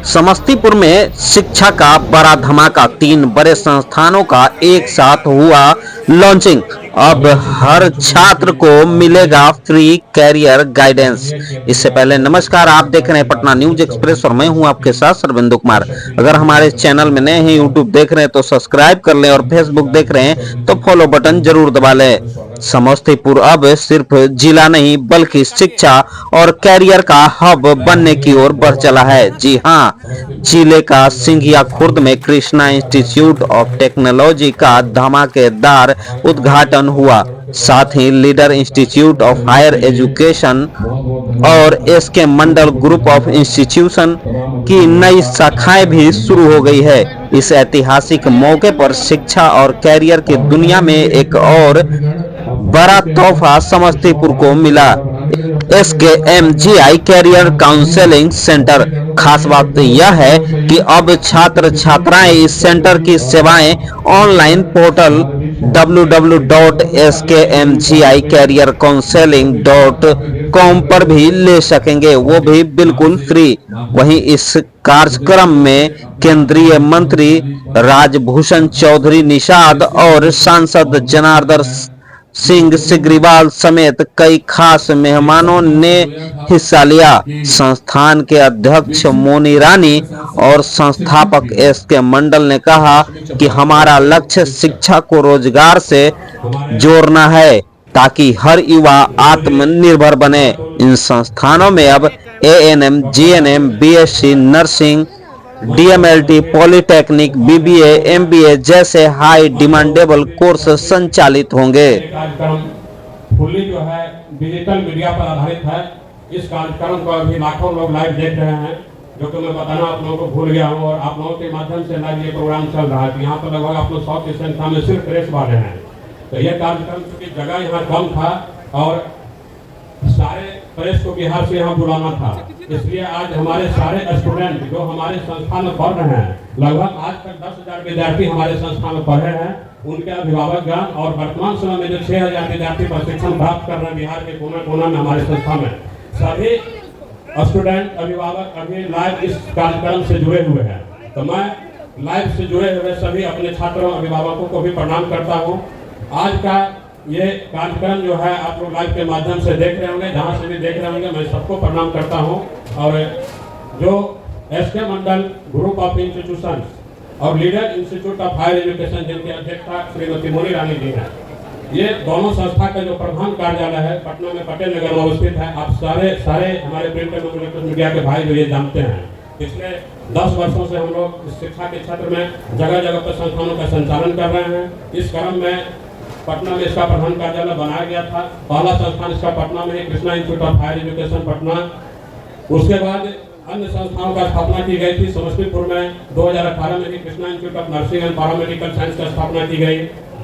समस्तीपुर में शिक्षा का बड़ा धमाका, 3 बड़े संस्थानों का एक साथ हुआ लॉन्चिंग। अब हर छात्र को मिलेगा फ्री कैरियर गाइडेंस। इससे पहले नमस्कार, आप देख रहे हैं पटना न्यूज एक्सप्रेस और मैं हूं आपके साथ सरविंदु कुमार। अगर हमारे चैनल में नए हैं, यूट्यूब देख रहे हैं तो सब्सक्राइब कर लें और फेसबुक देख रहे हैं तो फॉलो बटन जरूर दबा लें। समस्तीपुर अब सिर्फ जिला नहीं बल्कि शिक्षा और कैरियर का हब बनने की ओर बढ़ चला है। जी हां, जिले का सिंघिया खुर्द में कृष्णा इंस्टीट्यूट ऑफ टेक्नोलॉजी का धमाकेदार उद्घाटन हुआ। साथ ही leader institute of higher education और SK Mandal group of institution की नई शाखाएं भी शुरू हो गई है। इस ऐतिहासिक मौके पर शिक्षा और कैरियर की दुनिया में एक और बड़ा तोहफा समस्तीपुर को मिला। SKMGI career counselling centre. खास बात यह है कि अब छात्र छात्राएं इस सेंटर की सेवाएं ऑनलाइन पोर्टल www.skmgicareercounseling.com पर भी ले सकेंगे, वो भी बिल्कुल फ्री। वहीं इस कार्यक्रम में केंद्रीय मंत्री राजभूषण चौधरी निषाद और सांसद जनार्दन सिंह सिग्रीवाल समेत कई खास मेहमानों ने हिस्सा लिया। संस्थान के अध्यक्ष मोनी रानी और संस्थापक SK मंडल ने कहा कि हमारा लक्ष्य शिक्षा को रोजगार से जोड़ना है ताकि हर युवा आत्मनिर्भर बने। इन संस्थानों में अब ANM, GNM, BSc nursing, DMLT, polytechnic, BBA, MBA जैसे हाई डिमांडेबल कोर्स संचालित होंगे। फुल्ली जो है डिजिटल मीडिया पर आधारित है। इस कार्यक्रम को अभी लाखों लोग लाइव देख रहे हैं, जो कि मैं बताना आप लोगों को भूल गया हूँ, और आप लोगों के माध्यम से लाइव ये प्रोग्राम चल रहा है। यहाँ पर लगभग आप लोग 100 की संख्या में सिर्फ प्रेस वाले हैं। तो यह कार्यक्रम चूंकि जगह यहाँ कम था और सारे प्रेस को बिहार से यहाँ बुलाना था, इसलिए आज हमारे सारे स्टूडेंट जो हमारे संस्थान में पढ़ रहे हैं, लगभग आज तक 10,000 विद्यार्थी हमारे संस्थान में पढ़े हैं, उनके अभिभावकगण और वर्तमान समय में जो 6,000 विद्यार्थी प्रशिक्षण प्राप्त कर रहे हैं बिहार के कोना कोना में हमारे संस्था में, सभी स्टूडेंट अभिभावक अभी लाइव इस कार्यक्रम से जुड़े हुए हैं। तो मैं लाइव से जुड़े हुए सभी अपने छात्रों अभिभावकों को भी प्रणाम करता हूँ। आज का ये कार्यक्रम जो है आप लोग लाइव के माध्यम से देख रहे होंगे, जहाँ से भी देख रहे होंगे, मैं सबको प्रणाम करता हूँ। और जो SK Mandal group of institution और leader institute of higher education जिनके अध्यक्षता श्रीमती मोनी रानी जी हैं, ये दोनों संस्था का जो प्रधान कार्यालय है पटना में पटेल नगर में अवस्थित है। आप सारे हमारे प्रिंट एंड इलेक्ट्रॉनिक मीडिया के भाई जो ये जानते हैं, पिछले 10 वर्षों से हम लोग इस शिक्षा के क्षेत्र में जगह जगह पर संस्थानों का संचालन कर रहे हैं। इस क्रम में पटना में इसका प्रधान कार्यालय बनाया गया था। पहला संस्थान इसका पटना में है, Krishna institute of higher education Patna. उसके बाद अन्य संस्थाओं का स्थापना की गई थी। समस्तीपुर में 2018 में ही Krishna institute of nursing and paramedical science की स्थापना की गई।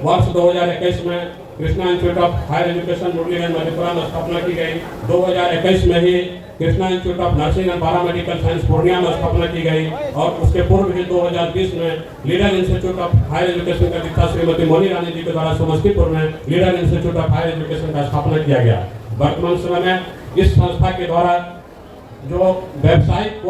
वर्ष 2021 में Krishna institute of higher education Murliganj Madhepura में स्थापना की गई। 2021 में ही Krishna institute of nursing and paramedical science Purnia में स्थापना की गई। और उसके पूर्व ही 2020 में leader institute of higher education का दीक्षा श्रीमती मोनी रानी जी के द्वारा समस्तीपुर में leader institute of higher education का स्थापना किया गया। वर्तमान समय में इस संस्था के द्वारा जो व्यावसायिक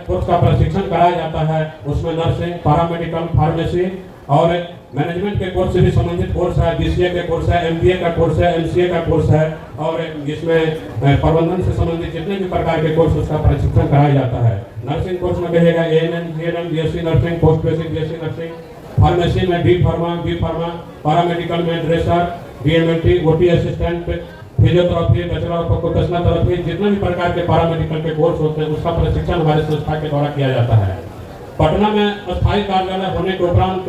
कोर्स का प्रशिक्षण कराया जाता है, उसमें नर्सिंग, पैरामेडिकल, फार्मेसी और मैनेजमेंट के कोर्स से भी संबंधित कोर्स है, BCA के कोर्स है, MBA का कोर्स है, MCA का कोर्स है, और इसमें प्रबंधन से संबंधित जितने भी प्रकार के कोर्स उसका प्रशिक्षण कराया जाता है। नर्सिंग कोर्स में कहेगा ANM, GNM, BSc nursing, post basic BSc nursing, pharmacy में B फार्मा, पैरामेडिकल में dresser, DMLT, OT assistant, physiotherapy, bachelor of occupational therapy, जितने भी प्रकार के पैरामेडिकल के कोर्स होते हैं उसका प्रशिक्षण हमारे संस्था के द्वारा किया जाता है। पटना में स्थायी कार्यालय होने के उपरांत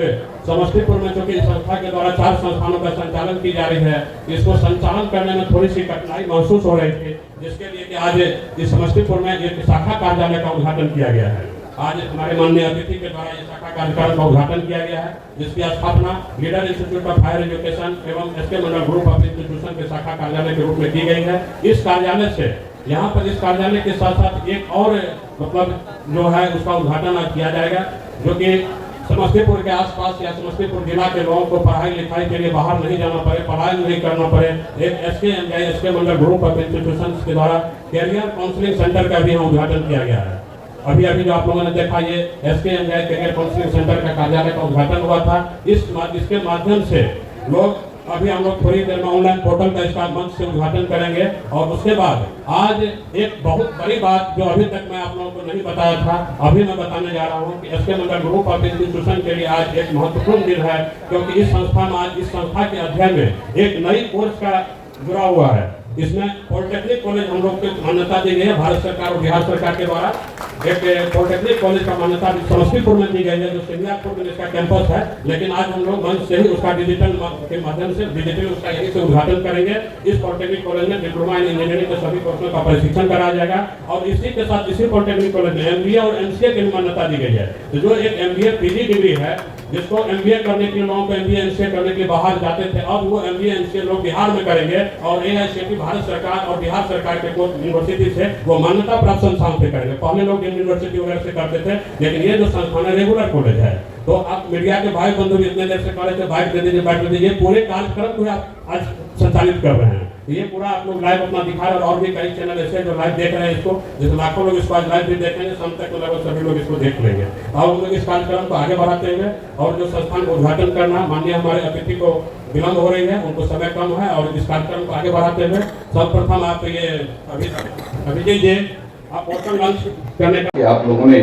समस्तीपुर में चूंकि संस्था के द्वारा 4 संस्थानों का संचालन की जा रही है, इसको संचालन करने में थोड़ी सी कठिनाई महसूस हो रही थी, जिसके लिए कि आज इस समस्तीपुर में एक शाखा कार्यालय का उद्घाटन किया गया है। आज हमारे माननीय अतिथि के द्वारा इस शाखा कार्यक्रम का उद्घाटन किया गया है, जिसकी स्थापना leader institute of higher education एवं SK Mandal group of institution के शाखा कार्यालय के रूप में की गई है। इस कार्यालय से यहाँ पर इस कार्यालय के साथ साथ एक और मतलब जो है उसका उद्घाटन आज किया जाएगा, जो कि समस्तीपुर के आसपास या समस्तीपुर जिला के लोगों को पढ़ाई लिखाई के लिए बाहर नहीं जाना पड़े, पढ़ाई नहीं करना पड़े। एक SK Mandal group of institution के द्वारा कैरियर काउंसलिंग सेंटर का भी यहाँ उद्घाटन किया गया है। अभी अभी जो आप लोगों ने देखा ये SKM करियर काउंसलिंग सेंटर का कार्यालय का उद्घाटन हुआ था। इसके माध्यम से लोग अभी हम लोग थोड़ी देर में ऑनलाइन पोर्टल का इसका मंच से उद्घाटन करेंगे। और उसके बाद आज एक बहुत बड़ी बात जो अभी तक मैं आप लोगों को नहीं बताया था, अभी मैं बताने जा रहा हूँ कि SK Mandal group of institution के लिए आज एक महत्वपूर्ण दिन है, क्योंकि इस संस्था में आज इस संस्था के अध्ययन में एक नई कोर्स का जुड़ा हुआ है। इसमें पॉलिटेक्निक कॉलेज हम लोग को मान्यता दी गई है भारत सरकार और बिहार सरकार के द्वारा। एक पॉलिटेक्निक कॉलेज का मान्यता समस्तीपुर में दी गई है, जो सिंगापुर में इसका कैंपस है। लेकिन आज हम लोग मंच से ही उसका डिजिटल के माध्यम से डिजिटल उसका यहीं से उद्घाटन करेंगे। इस पॉलिटेक्निक कॉलेज में डिप्लोमा इन इंजीनियरिंग के सभी कोर्सों का प्रशिक्षण कराया जाएगा। और इसी के साथ इसी पॉलिटेक्निक कॉलेज में MBA और MCA की मान्यता दी गई है। तो जो एक MBA PG डिग्री है, जिसको MBA करने के लिए लोगों को MBA MCA करने के लिए बाहर जाते थे, अब वो MBA MCA लोग बिहार में करेंगे। और AICTE भारत सरकार और बिहार सरकार के यूनिवर्सिटी से वो मान्यता प्राप्त संस्थान से करेंगे। पहले लोग यूनिवर्सिटी वगैरह से करते थे, लेकिन ये जो संस्थान है रेगुलर कॉलेज है। तो आप मीडिया के भाई बंधु इतने देर से कर रहे थे, बाइट दे दीजिए, बाइट दे दीजिए, पूरे कार्यक्रम को आप आज संचालित कर रहे हैं। ये पूरा आप लोग लाइव अपना दिखा रहे हैं। और भी कई चैनल ऐसे जो लाइव देख रहे हैं इसको, जैसे लाखों लोग इसको आज लाइव भी देखेंगे, शाम तक तो लगभग सभी लोग इसको देख लेंगे। और हम लोग इस कार्यक्रम को आगे बढ़ाते हुए और जो संस्थान को उद्घाटन करना, माननीय हमारे अतिथि को विलंब हो रही है, उनको समय कम है, और इस कार्यक्रम को आगे बढ़ाते हुए सर्वप्रथम आप ये अभिजय जी आप पोर्टल लॉन्च करने का आप लोगों ने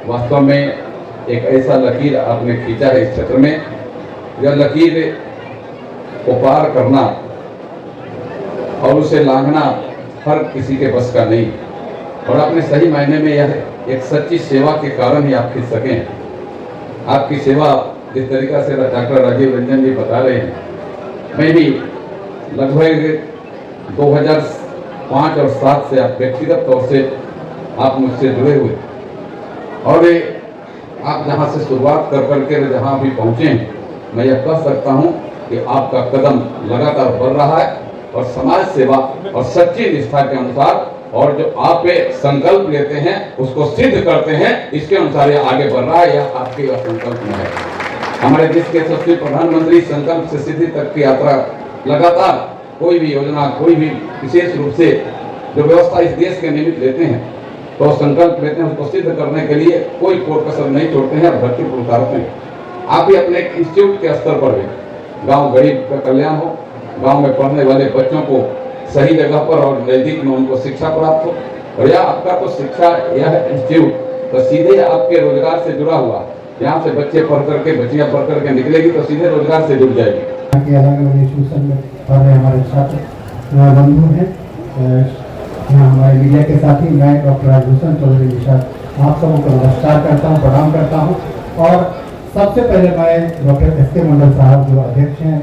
वास्तव में एक ऐसा लकीर आपने खींचा है इस क्षेत्र में, यह लकीर को पार करना और उसे लांघना हर किसी के बस का नहीं। और आपने सही मायने में यह एक सच्ची सेवा के कारण ही आप खींच सके हैं। आपकी सेवा जिस तरीका से डॉक्टर राजीव रंजन जी बता रहे हैं, मैं भी लगभग 2005 और 7 से आप व्यक्तिगत तौर से आप मुझसे जुड़े हुए, और आप जहां से शुरुआत कर करके जहां अभी पहुंचे हैं, मैं यह कह सकता हूं कि आपका कदम लगातार बढ़ रहा है और समाज सेवा और सच्ची निष्ठा के अनुसार, और जो आप संकल्प लेते हैं उसको सिद्ध करते हैं, इसके अनुसार यह आगे बढ़ रहा है। यह आपके संकल्प में है। हमारे देश के यशस्वी प्रधानमंत्री संकल्प से सिद्धि तक की यात्रा लगातार कोई भी योजना, कोई भी विशेष रूप से जो व्यवस्था इस देश के निमित्त लेते हैं, तो संकल्प लेते हैं, उसको सिद्ध करने के लिए कोई कोर कसर नहीं छोड़ते हैं और भरपूर उतारते हैं। आप भी अपने इंस्टीट्यूट के स्तर पर भी गांव गरीब का कल्याण हो, गांव में पढ़ने वाले बच्चों को सही जगह पर और नजदीक में उनको शिक्षा प्राप्त हो। और यह आपका तो शिक्षा, यह इंस्टीट्यूट तो सीधे आपके रोजगार से जुड़ा हुआ। यहाँ से बच्चे पढ़ करके, बच्चियाँ पढ़ करके निकलेगी तो सीधे रोजगार से जुड़ जाएगी। अलग-अलग इंस्टीट्यूशन में पढ़ रहे हमारे छात्र बंधु हैं, हमारे मीडिया के साथी, मैं डॉक्टर राजभूषण चौधरी निषाद आप सबको नमस्कार करता हूँ, प्रणाम करता हूँ। और सबसे पहले मैं डॉक्टर SK मंडल साहब जो अध्यक्ष हैं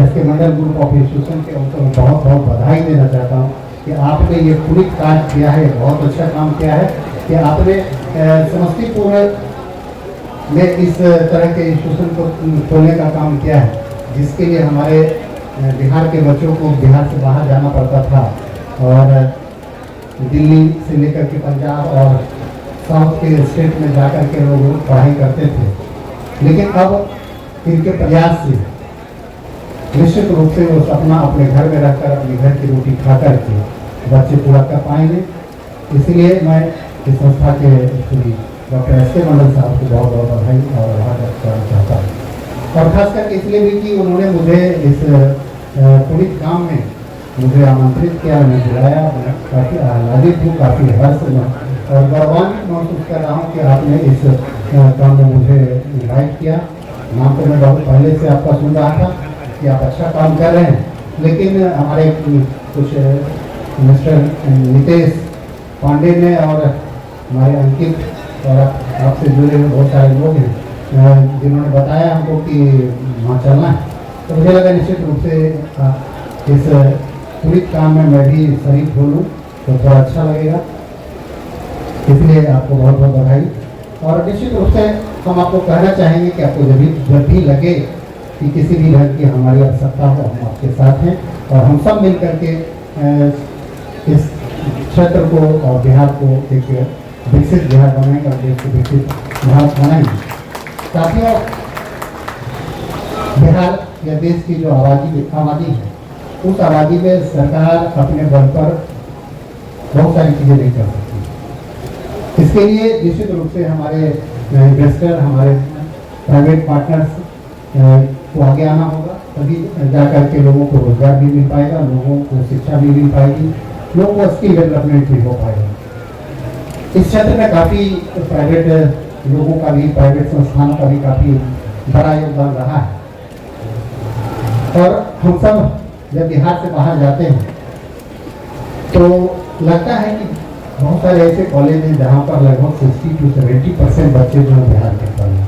SK Mandal group of institution के, उनको बहुत बहुत बधाई देना चाहता हूँ कि आपने ये पूरी कार्य किया है, बहुत अच्छा काम किया है कि आपने समस्तीपुर में इस तरह के इंस्टीट्यूशन को खोलने का काम किया है, जिसके लिए हमारे बिहार के बच्चों को बिहार से बाहर जाना पड़ता था और दिल्ली से लेकर के पंजाब और साउथ के स्टेट में जाकर के लोग पढ़ाई करते थे। लेकिन अब इनके प्रयास से निश्चित रूप से वो सपना अपने घर में रखकर अपने घर की रोटी खा कर के बच्चे पूरा कर पाएंगे। इसलिए मैं इस संस्था के डॉक्टर SK मंडल साहब को बहुत बहुत बधाई और आभार करना चाहता हूँ। और खास करके इसलिए भी कि उन्होंने मुझे इस पूरी काम में मुझे आमंत्रित किया, मैं बुलाया, मैं काफ़ी आह्लादित हूँ, काफ़ी हर्ष और गौरवान्वित महसूस कर रहा हूँ कि आपने इस काम में मुझे इन्वाइट किया। नाम तो मैं बहुत पहले से आपका सुन रहा था कि आप अच्छा काम कर रहे हैं, लेकिन हमारे कुछ मिस्टर नितेश पांडे ने और हमारे अंकित और आपसे जुड़े हुए बहुत सारे लोग हैं जिन्होंने बताया हमको कि वहाँ चलना है, तो मुझे लगा निश्चित रूप से इस पूरी काम में मैं भी शरीक हो लूँ तो थोड़ा अच्छा लगेगा। इसलिए आपको बहुत बहुत बधाई। और निश्चित रूप से हम आपको कहना चाहेंगे कि आपको जब भी लगे कि किसी भी ढंग की हमारी आवश्यकता हो, हम आपके साथ हैं और हम सब मिल करके इस क्षेत्र को और बिहार को एक विकसित बिहार बनाएंगे और देश को विकसित भारत बनाएंगे। साथियों, बिहार या देश की जो आबादी है, उस आबादी में सरकार अपने बल पर बहुत सारी चीज़ें नहीं कर सकती। इसके लिए निश्चित रूप से हमारे इन्वेस्टर, हमारे प्राइवेट पार्टनर्स को आगे आना होगा, तभी जाकर के लोगों को रोजगार भी मिल पाएगा, लोगों को शिक्षा भी मिल पाएगी, लोगों को स्किल डेवलपमेंट भी हो पाएगा। इस क्षेत्र में काफ़ी प्राइवेट लोगों का भी, प्राइवेट संस्थानों का भी काफ़ी बड़ा योगदान रहा है। और हम सब जब बिहार से बाहर जाते हैं तो लगता है कि बहुत सारे ऐसे कॉलेज हैं जहाँ पर लगभग 60 to 70% बच्चे जो हैं बिहार के पढ़े,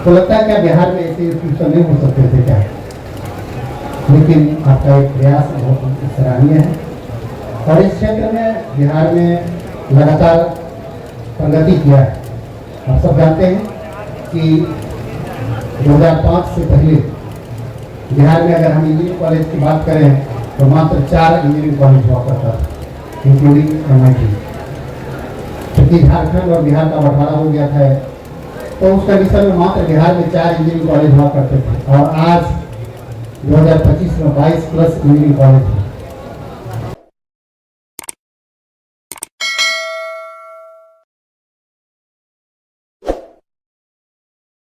तो लगता है क्या बिहार में ऐसे इंस्टीट्यूशन नहीं हो सकते थे क्या? लेकिन आपका एक प्रयास बहुत सराहनीय है और इस क्षेत्र में बिहार में लगातार प्रगति किया है। आप सब जानते हैं कि 2005 से पहले बिहार में अगर हम इंजीनियरिंग कॉलेज की बात करें तो मात्र 4 इंजीनियरिंग कॉलेज हुआ करता था, इंक्लूडिंग MIT। क्योंकि झारखंड और बिहार का बंटवारा हो गया था, तो उस कंडीशन में मात्र बिहार में 4 इंजीनियरिंग कॉलेज हुआ करते थे और आज 2025 में 22+ इंजीनियरिंग कॉलेज है।